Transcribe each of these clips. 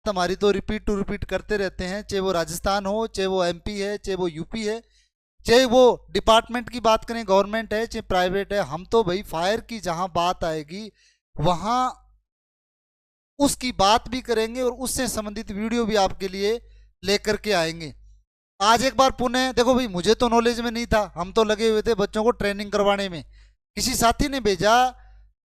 हमारी तो repeat to repeat करते रहते हैं, चाहे वो राजस्थान हो, चाहे वो एमपी है, चाहे वो यूपी है, चाहे वो डिपार्टमेंट की बात करें, गवर्नमेंट है चाहे प्राइवेट है। हम तो भाई फायर की जहां बात आएगी वहां उसकी बात भी करेंगे और उससे संबंधित वीडियो भी आपके लिए लेकर के आएंगे। आज एक बार पुनः देखो भाई, मुझे तो नॉलेज में नहीं था, हम तो लगे हुए थे बच्चों को ट्रेनिंग करवाने में। किसी साथी ने भेजा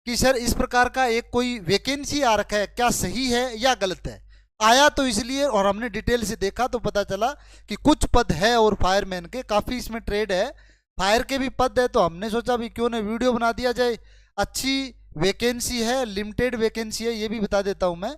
कि सर इस प्रकार का एक कोई वैकेंसी आ रखा है, क्या सही है या गलत है। आया तो इसलिए, और हमने डिटेल से देखा तो पता चला कि कुछ पद है और फायरमैन के काफ़ी इसमें ट्रेड है, फायर के भी पद है। तो हमने सोचा भी क्यों ना वीडियो बना दिया जाए। अच्छी वैकेंसी है, लिमिटेड वैकेंसी है, ये भी बता देता हूँ मैं।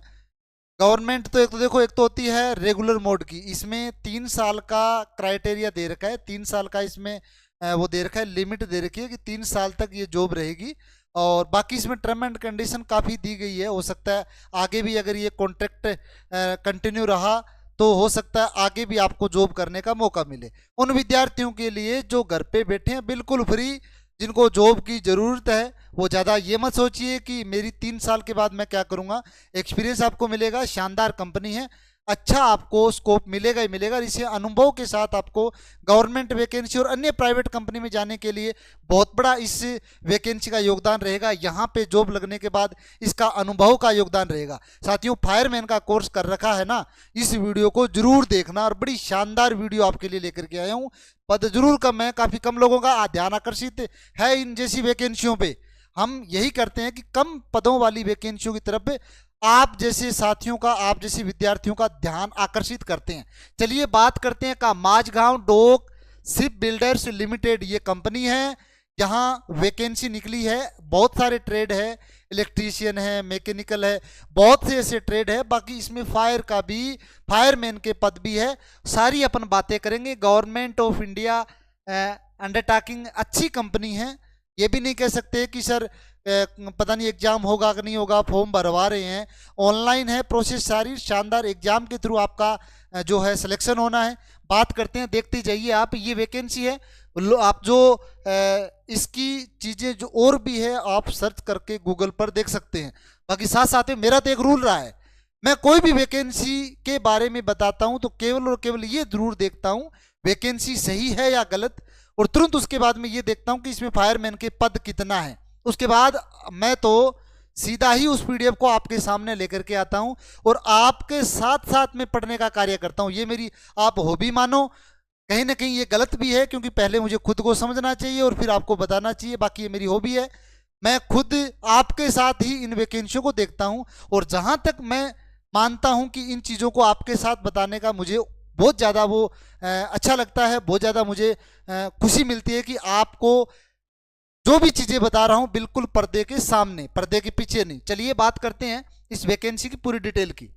गवर्नमेंट तो एक तो देखो, एक तो होती है रेगुलर मोड की, इसमें 3 साल का क्राइटेरिया दे रखा है, 3 साल का इसमें वो दे रखा है, लिमिट दे रखी है कि 3 साल तक ये जॉब रहेगी। और बाकी इसमें टर्म एंड कंडीशन काफ़ी दी गई है, हो सकता है आगे भी अगर ये कॉन्ट्रैक्ट कंटिन्यू रहा तो हो सकता है आगे भी आपको जॉब करने का मौका मिले। उन विद्यार्थियों के लिए जो घर पे बैठे हैं बिल्कुल फ्री, जिनको जॉब की ज़रूरत है, वो ज़्यादा ये मत सोचिए कि मेरी 3 साल के बाद मैं क्या करूँगा। एक्सपीरियंस आपको मिलेगा, शानदार कंपनी है, अच्छा आपको स्कोप मिलेगा ही मिलेगा। इसे अनुभव के साथ आपको गवर्नमेंट वैकेंसी और अन्य प्राइवेट कंपनी में जाने के लिए बहुत बड़ा इस वैकेंसी का योगदान रहेगा। यहाँ पे जॉब लगने के बाद इसका अनुभव का योगदान रहेगा। साथियों, फायरमैन का कोर्स कर रखा है ना, इस वीडियो को जरूर देखना, और बड़ी शानदार वीडियो आपके लिए लेकर के आया हूँ। पद जरूर कम है, काफ़ी कम लोगों का ध्यान आकर्षित है इन जैसी वैकेंसियों पे। हम यही करते हैं कि कम पदों वाली वैकेंसियों की तरफ आप जैसे साथियों का, आप जैसे विद्यार्थियों का ध्यान आकर्षित करते हैं। चलिए बात करते हैं का Mazagon dock ship builders limited, ये कंपनी है, यहाँ वैकेंसी निकली है। बहुत सारे ट्रेड है, इलेक्ट्रीशियन है, मैकेनिकल है, बहुत से ऐसे ट्रेड है। बाकी इसमें फायर का भी, फायरमैन के पद भी है। सारी अपन बातें करेंगे। गवर्नमेंट ऑफ इंडिया अंडरटेकिंग, अच्छी कंपनी है। ये भी नहीं कह सकते कि सर पता नहीं एग्जाम होगा कि नहीं होगा, फॉर्म भरवा रहे हैं। ऑनलाइन है प्रोसेस सारी, शानदार एग्जाम के थ्रू आपका जो है सिलेक्शन होना है। बात करते हैं, देखते जाइए आप। ये वैकेंसी है, आप जो इसकी चीज़ें जो और भी है आप सर्च करके गूगल पर देख सकते हैं। बाकी साथ साथ में मेरा तो एक रूल रहा है, मैं कोई भी वैकेंसी के बारे में बताता हूं तो केवल और केवल ये जरूर देखता हूं वैकेंसी सही है या गलत, और तुरंत उसके बाद में ये देखता हूं कि इसमें फायरमैन के पद कितना है। उसके बाद मैं तो सीधा ही उस पीडीएफ को आपके सामने लेकर के आता हूं और आपके साथ साथ में पढ़ने का कार्य करता हूं। ये मेरी आप हॉबी मानो, कहीं ना कहीं ये गलत भी है, क्योंकि पहले मुझे खुद को समझना चाहिए और फिर आपको बताना चाहिए। बाकी ये मेरी हॉबी है, मैं खुद आपके साथ ही इन वैकेंसियों को देखता हूं, और जहां तक मैं मानता हूं कि इन चीज़ों को आपके साथ बताने का मुझे बहुत ज़्यादा वो अच्छा लगता है, बहुत ज़्यादा मुझे खुशी मिलती है कि आपको जो भी चीज़ें बता रहा हूं बिल्कुल पर्दे के सामने, पर्दे के पीछे नहीं। चलिए बात करते हैं इस वैकेंसी की पूरी डिटेल की।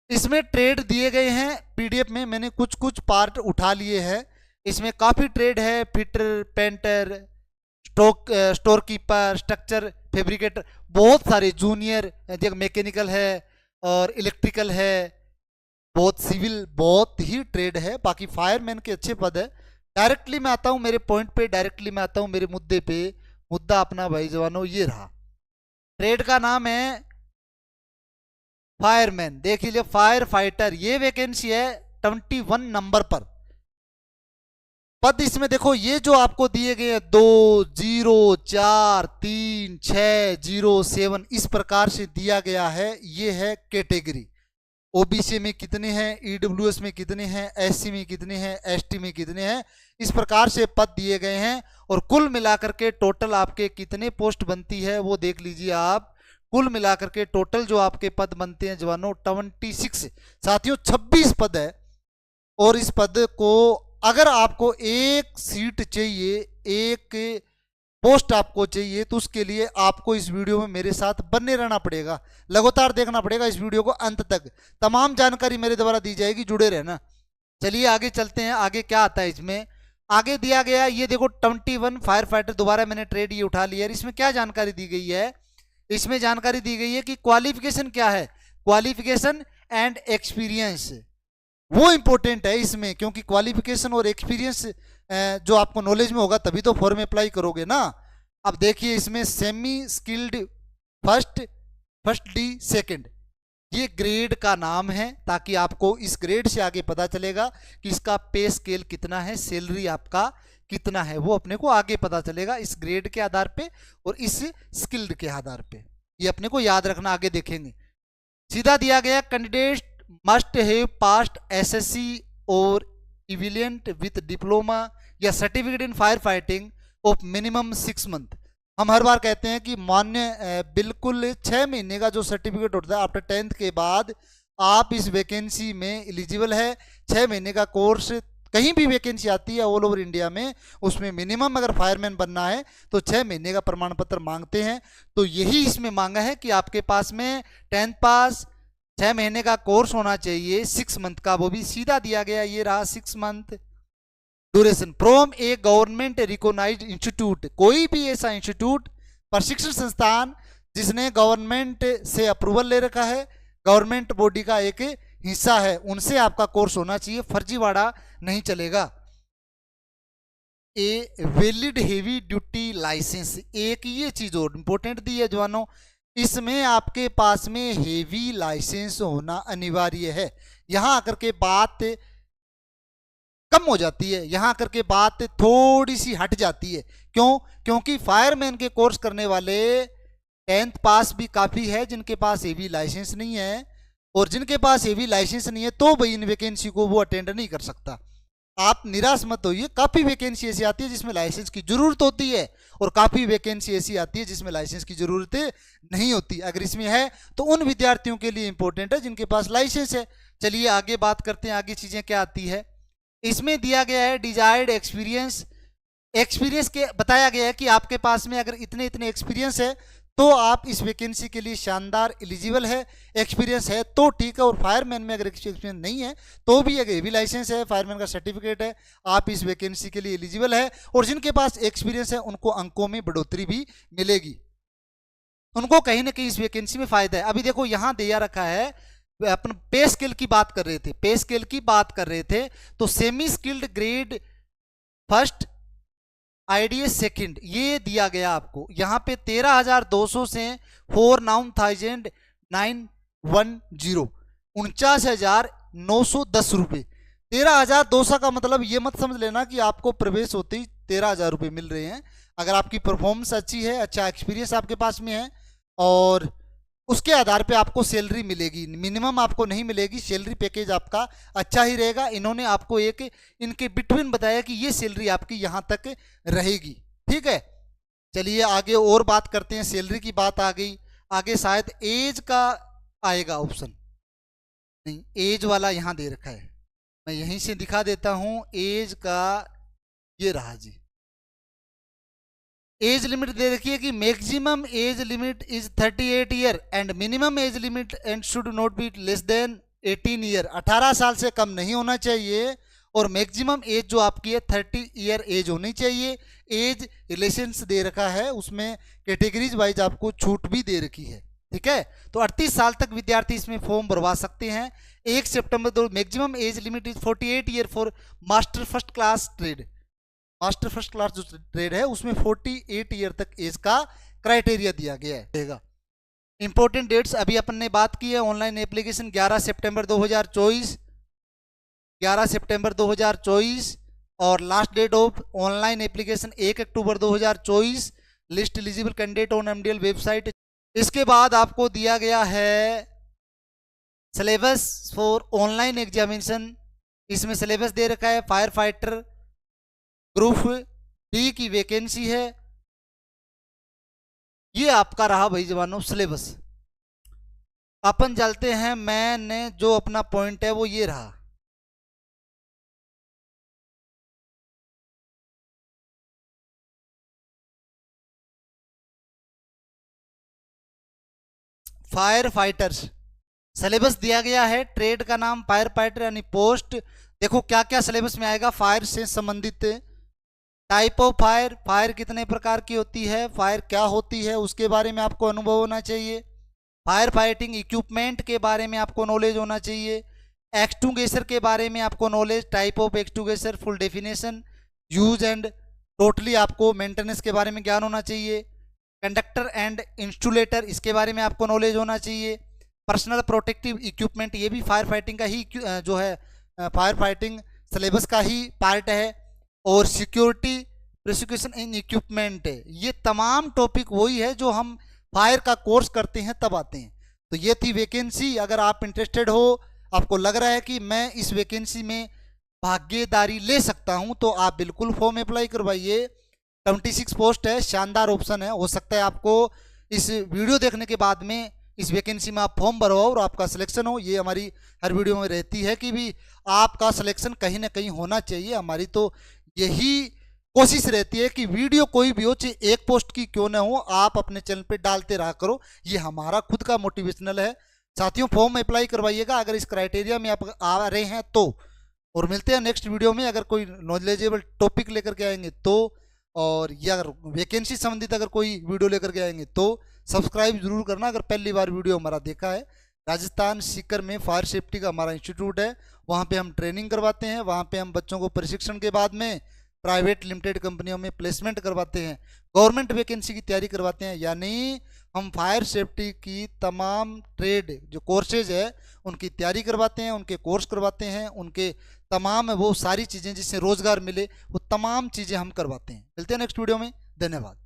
इसमें ट्रेड दिए गए हैं पीडीएफ में, मैंने कुछ कुछ पार्ट उठा लिए हैं। इसमें काफ़ी ट्रेड है, fitter, painter, store keeper, structure fabricator, बहुत सारे जूनियर, मैकेनिकल है और इलेक्ट्रिकल है, बहुत सिविल, बहुत ही ट्रेड है। बाकी फायरमैन के अच्छे पद है। डायरेक्टली मैं आता हूँ मेरे पॉइंट पे, डायरेक्टली मैं आता हूँ मेरे मुद्दे पे। मुद्दा अपना भाई जवानों ये रहा, ट्रेड का नाम है फायरमैन। देख लीजिए, फायर फाइटर, ये वैकेंसी है 21 नंबर पर। पद इसमें देखो, ये जो आपको दिए गए हैं 2 0 4 3 6 0 7 इस प्रकार से दिया गया है, ये है कैटेगरी। ओबीसी में कितने हैं, ईडब्ल्यूएस में कितने हैं, एससी में कितने हैं, एसटी में कितने हैं, इस प्रकार से पद दिए गए हैं। और कुल मिलाकर के टोटल आपके कितने पोस्ट बनती है वो देख लीजिए आप। कुल मिलाकर के टोटल जो आपके पद बनते हैं जवानों 26, साथियों 26 पद है। और इस पद को अगर आपको एक सीट चाहिए, एक पोस्ट आपको चाहिए, तो उसके लिए आपको इस वीडियो में मेरे साथ बने रहना पड़ेगा, लगातार देखना पड़ेगा इस वीडियो को अंत तक। तमाम जानकारी मेरे द्वारा दी जाएगी, जुड़े रहना। चलिए आगे चलते हैं, आगे क्या आता है इसमें। आगे दिया गया ये देखो 21 फायर फाइटर, दोबारा मैंने ट्रेड ये उठा लिया। इसमें क्या जानकारी दी गई है, इसमें जानकारी दी गई है कि क्वालिफिकेशन क्या है, क्वालिफिकेशन एंड एक्सपीरियंस, वो इंपॉर्टेंट है इसमें, क्योंकि क्वालिफिकेशन और एक्सपीरियंस जो आपको नॉलेज में होगा तभी तो फॉर्म अप्लाई करोगे ना। अब देखिए इसमें semi skilled first D second, ये ग्रेड का नाम है, ताकि आपको इस ग्रेड से आगे पता चलेगा कि इसका पे स्केल कितना है, सैलरी आपका कितना है, वो अपने को आगे पता चलेगा इस ग्रेड के आधार पे और इस स्किल्ड के आधार पे। ये अपने को याद रखना, आगे देखेंगे। सीधा दिया गया candidate must have passed SSC और इक्विवेलेंट विथ डिप्लोमा या certificate in fire fighting of minimum 6 month. हम हर बार कहते हैं कि मान्य बिल्कुल 6 महीने का जो सर्टिफिकेट होता है आफ्टर 10th के बाद आप इस वैकेंसी में एलिजिबल है। 6 महीने का कोर्स, कहीं भी वैकेंसी आती है ऑल ओवर इंडिया में, उसमें मिनिमम अगर फायरमैन बनना है तो 6 महीने का प्रमाण पत्र मांगते हैं। तो यही इसमें मांगा है कि आपके पास में 10th पास, 6 महीने का कोर्स होना चाहिए, 6 मंथ का, वो भी सीधा दिया गया, ये रहा 6 month duration from a government recognised institute. कोई भी ऐसा इंस्टीट्यूट, प्रशिक्षण संस्थान जिसने गवर्नमेंट से अप्रूवल ले रखा है, गवर्नमेंट बॉडी का एक हिस्सा है, उनसे आपका कोर्स होना चाहिए, फर्जीवाड़ा नहीं चलेगा। A valid heavy duty licence, एक ये चीज और इंपॉर्टेंट दी है जवानों, इसमें आपके पास में हेवी लाइसेंस होना अनिवार्य है। यहां आकर के बात कम हो जाती है, यहां आकर के बात थोड़ी सी हट जाती है। क्यों? क्योंकि फायरमैन के कोर्स करने वाले 10th पास भी काफी है, जिनके पास हेवी लाइसेंस नहीं है, और जिनके पास हेवी लाइसेंस नहीं है तो भाई इन वैकेंसी को वो अटेंड नहीं कर सकता। आप निराश मत होइए, काफी वैकेंसी ऐसी आती है जिसमें लाइसेंस की जरूरत होती है, और काफी वैकेंसी ऐसी आती है जिसमें लाइसेंस की जरूरत नहीं होती। अगर इसमें है तो उन विद्यार्थियों के लिए इंपॉर्टेंट है जिनके पास लाइसेंस है। चलिए आगे बात करते हैं, आगे चीजें क्या आती है। इसमें दिया गया है डिजायर्ड एक्सपीरियंस, एक्सपीरियंस के बताया गया है कि आपके पास में अगर इतने इतने एक्सपीरियंस है तो आप इस वैकेंसी के लिए शानदार एलिजिबल है। एक्सपीरियंस है तो ठीक है, और फायरमैन में अगर एक्सपीरियंस नहीं है तो भी अगर हेवी लाइसेंस है, फायरमैन का सर्टिफिकेट है, आप इस वैकेंसी के लिए एलिजिबल है। और जिनके पास एक्सपीरियंस है उनको अंकों में बढ़ोतरी भी मिलेगी, उनको कहीं ना कहीं इस वैकेंसी में फायदा है। अभी देखो यहां दिया रखा है, अपन पे स्केल की बात कर रहे थे, पे स्केल की बात कर रहे थे, तो semi skilled grade first, IDs second, ये दिया गया आपको। यहां पे 13,200 से 4,910, 49,910 रुपए। 13,200 का मतलब ये मत समझ लेना कि आपको प्रवेश होते ही 13,000 रुपए मिल रहे हैं। अगर आपकी परफॉर्मेंस अच्छी है, अच्छा एक्सपीरियंस आपके पास में है, और उसके आधार पे आपको सैलरी मिलेगी। मिनिमम आपको नहीं मिलेगी, सैलरी पैकेज आपका अच्छा ही रहेगा। इन्होंने आपको एक इनके बिटवीन बताया कि ये सैलरी आपकी यहां तक रहेगी, ठीक है। चलिए आगे और बात करते हैं, सैलरी की बात आ गई, आगे शायद एज का आएगा ऑप्शन, नहीं एज वाला यहां दे रखा है, मैं यहीं से दिखा देता हूं। एज का ये रहा जी, एज लिमिट दे रखी कि maximum age limit is 38 year and minimum age limit and should not be less than 18 year. 18 साल से कम नहीं होना चाहिए, और मैक्सिमम एज जो आपकी है 30 ईयर एज होनी चाहिए। एज रिलेशंस दे रखा है, उसमें कैटेगरीज वाइज आपको छूट भी दे रखी है, ठीक है। तो 38 साल तक विद्यार्थी इसमें फॉर्म भरवा सकते हैं। 1 सितंबर 2 maximum age limit is 48 year for master first class trade. Master first class जो ट्रेड है उसमें 48 ईयर तक एज का क्राइटेरिया दिया गया है। इंपॉर्टेंट डेट्स अभी अपन ने बात की है, ऑनलाइन एप्लीकेशन 11 सितंबर 2024, 11 सितंबर 2024, और last date of online application 1 अक्टूबर 2024। List eligible candidate on MDL website. इसके बाद आपको दिया गया है सिलेबस फॉर ऑनलाइन एग्जामिनेशन। इसमें सिलेबस दे रखा है, फायर फाइटर ग्रुप डी की वैकेंसी है। ये आपका रहा भाई जवानों सिलेबस। अपन चलते हैं, मैंने जो अपना पॉइंट है वो ये रहा। फायर फाइटर्स सिलेबस दिया गया है, ट्रेड का नाम फायर फाइटर यानी पोस्ट। देखो क्या क्या सिलेबस में आएगा, फायर से संबंधित टाइप ऑफ फायर, फायर कितने प्रकार की होती है, फायर क्या होती है उसके बारे में आपको अनुभव होना चाहिए। फायर फाइटिंग इक्विपमेंट के बारे में आपको नॉलेज होना चाहिए। एक्सटिंग्विशर के बारे में आपको knowledge, type of extinguisher, full definition, use and totally आपको मेंटेनेंस के बारे में ज्ञान होना चाहिए। कंडक्टर एंड इंस्टॉलेटर इसके बारे में आपको नॉलेज होना चाहिए। पर्सनल प्रोटेक्टिव इक्विपमेंट, ये भी फायर फाइटिंग का ही जो है फायर फाइटिंग सिलेबस का ही पार्ट है। और सिक्योरिटी प्रिकॉशन इन इक्विपमेंट है, ये तमाम टॉपिक वही है जो हम फायर का कोर्स करते हैं तब आते हैं। तो ये थी वैकेंसी। अगर आप इंटरेस्टेड हो, आपको लग रहा है कि मैं इस वैकेंसी में भागीदारी ले सकता हूं, तो आप बिल्कुल फॉर्म अप्लाई करवाइए। 26 पोस्ट है, शानदार ऑप्शन है। हो सकता है आपको इस वीडियो देखने के बाद में इस वैकेंसी में आप फॉर्म भरवाओ और आपका सिलेक्शन हो। ये हमारी हर वीडियो में रहती है कि भी आपका सिलेक्शन कहीं ना कहीं होना चाहिए। हमारी तो यही कोशिश रहती है कि वीडियो कोई भी हो, चाहे एक पोस्ट की क्यों ना हो, आप अपने चैनल पे डालते रहा करो। ये हमारा खुद का मोटिवेशनल है। साथियों, फॉर्म अप्लाई करवाइएगा अगर इस क्राइटेरिया में आप आ रहे हैं तो। और मिलते हैं नेक्स्ट वीडियो में, अगर कोई नॉलेजेबल टॉपिक लेकर के आएंगे तो, और या अगर वैकेंसी संबंधित अगर कोई वीडियो लेकर के आएंगे तो सब्सक्राइब जरूर करना। अगर पहली बार वीडियो हमारा देखा है, राजस्थान सीकर में फायर सेफ्टी का हमारा इंस्टीट्यूट है, वहाँ पे हम ट्रेनिंग करवाते हैं। वहाँ पे हम बच्चों को प्रशिक्षण के बाद में प्राइवेट लिमिटेड कंपनियों में प्लेसमेंट करवाते हैं, गवर्नमेंट वैकेंसी की तैयारी करवाते हैं। यानी हम फायर सेफ्टी की तमाम ट्रेड जो कोर्सेज है उनकी तैयारी करवाते हैं, उनके कोर्स करवाते हैं, उनके तमाम वो सारी चीज़ें जिससे रोजगार मिले वो तमाम चीज़ें हम करवाते हैं। मिलते हैं नेक्स्ट वीडियो में, धन्यवाद।